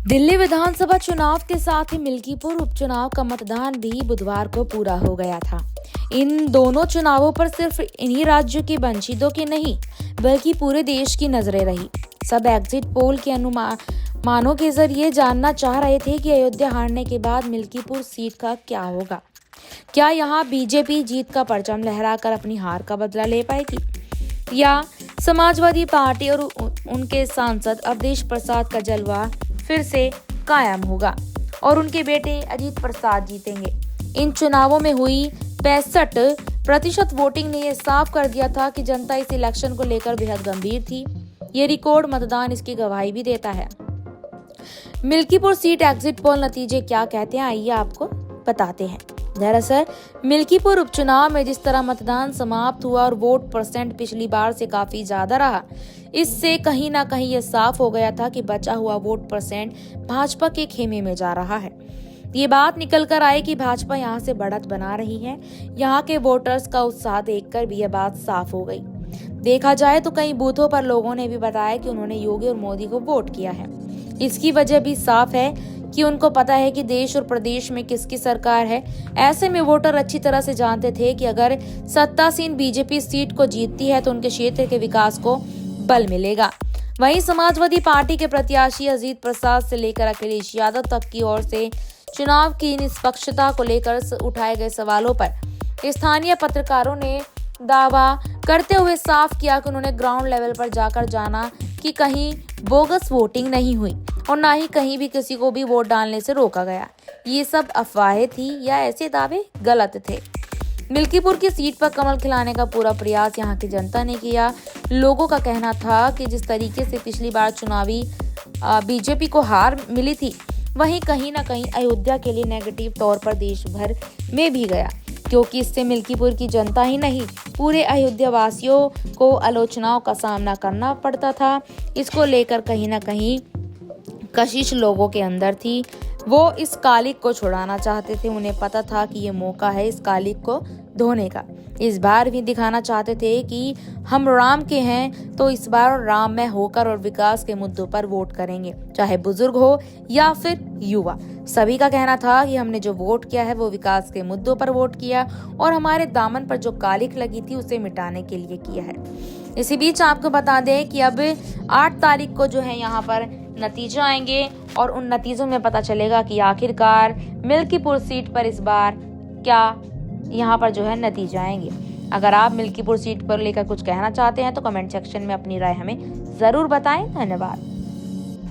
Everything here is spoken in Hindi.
दिल्ली विधानसभा चुनाव के साथ ही मिल्कीपुर उपचुनाव का मतदान भी बुधवार को पूरा हो गया था। इन दोनों चुनावों पर सिर्फ इन्हीं राज्यों की वंचितों की नहीं बल्कि पूरे देश की नजरें रही। सब एग्जिट पोल के अनुमानों के जरिए जानना चाह रहे थे कि अयोध्या हारने के बाद मिल्कीपुर सीट का क्या होगा। क्या यहाँ बीजेपी जीत का परचम लहराकर अपनी हार का बदला ले पाएगी या समाजवादी पार्टी और उनके सांसद अवधेश प्रसाद का जलवा फिर से कायम होगा और उनके बेटे अजीत प्रसाद जीतेंगे। इन चुनावों में हुई 65% वोटिंग ने यह साफ कर दिया था कि जनता इस इलेक्शन को लेकर बेहद गंभीर थी। ये रिकॉर्ड मतदान इसकी गवाही भी देता है। मिल्कीपुर सीट एग्जिट पोल नतीजे क्या कहते हैं, आइए आपको बताते हैं। दरअसल मिल्कीपुर उपचुनाव में जिस तरह मतदान समाप्त हुआ और वोट परसेंट पिछली बार से काफी ज्यादा रहा, इससे कहीं ना कहीं यह साफ हो गया था कि बचा हुआ वोट परसेंट भाजपा के खेमे में जा रहा है। ये बात निकल कर आई कि भाजपा यहाँ से बढ़त बना रही है। यहाँ के वोटर्स का उत्साह देखकर भी यह बात साफ हो गई। देखा जाए तो कई बूथों पर लोगों ने भी बताया कि उन्होंने योगी और मोदी को वोट किया है। इसकी वजह भी साफ है कि उनको पता है कि देश और प्रदेश में किसकी सरकार है। ऐसे में वोटर अच्छी तरह से जानते थे कि अगर सत्तासीन बीजेपी सीट को जीतती है तो उनके क्षेत्र के विकास को बल मिलेगा। वहीं समाजवादी पार्टी के प्रत्याशी अजीत प्रसाद से लेकर अखिलेश यादव तक की ओर से चुनाव की निष्पक्षता को लेकर उठाए गए सवालों पर स्थानीय पत्रकारों ने दावा करते हुए साफ किया कि उन्होंने ग्राउंड लेवल पर जाकर जाना कि कहीं बोगस वोटिंग नहीं हुई और ना ही कहीं भी किसी को भी वोट डालने से रोका गया। ये सब अफवाहें थी या ऐसे दावे गलत थे। मिल्कीपुर की सीट पर कमल खिलाने का पूरा प्रयास यहाँ की जनता ने किया। लोगों का कहना था कि जिस तरीके से पिछली बार चुनावी बीजेपी को हार मिली थी, वहीं कहीं ना कहीं अयोध्या के लिए नेगेटिव तौर पर देश भर में भी गया, क्योंकि इससे मिल्कीपुर की जनता ही नहीं पूरे अयोध्या वासियों को आलोचनाओं का सामना करना पड़ता था। इसको लेकर कहीं ना कहीं कशिश लोगों के अंदर थी। वो इस कालिक को छुड़ाना चाहते थे। उन्हें पता था कि ये मौका है इस कालिक को धोने का। इस बार भी दिखाना चाहते थे कि हम राम के हैं, तो इस बार राम में होकर और विकास के मुद्दों पर वोट करेंगे, चाहे बुजुर्ग हो या फिर युवा। सभी का कहना था कि हमने जो वोट किया है वो विकास के मुद्दों पर वोट किया और हमारे दामन पर जो कालिक लगी थी उसे मिटाने के लिए किया है। इसी बीच आपको बता दें कि अब 8 तारीख को जो है यहाँ पर नतीजे आएंगे और उन नतीजों में पता चलेगा कि आखिरकार मिल्कीपुर सीट पर इस बार क्या यहाँ पर जो है नतीजे आएंगे। अगर आप मिल्कीपुर सीट पर लेकर कुछ कहना चाहते हैं तो कमेंट सेक्शन में अपनी राय हमें जरूर बताएं। धन्यवाद।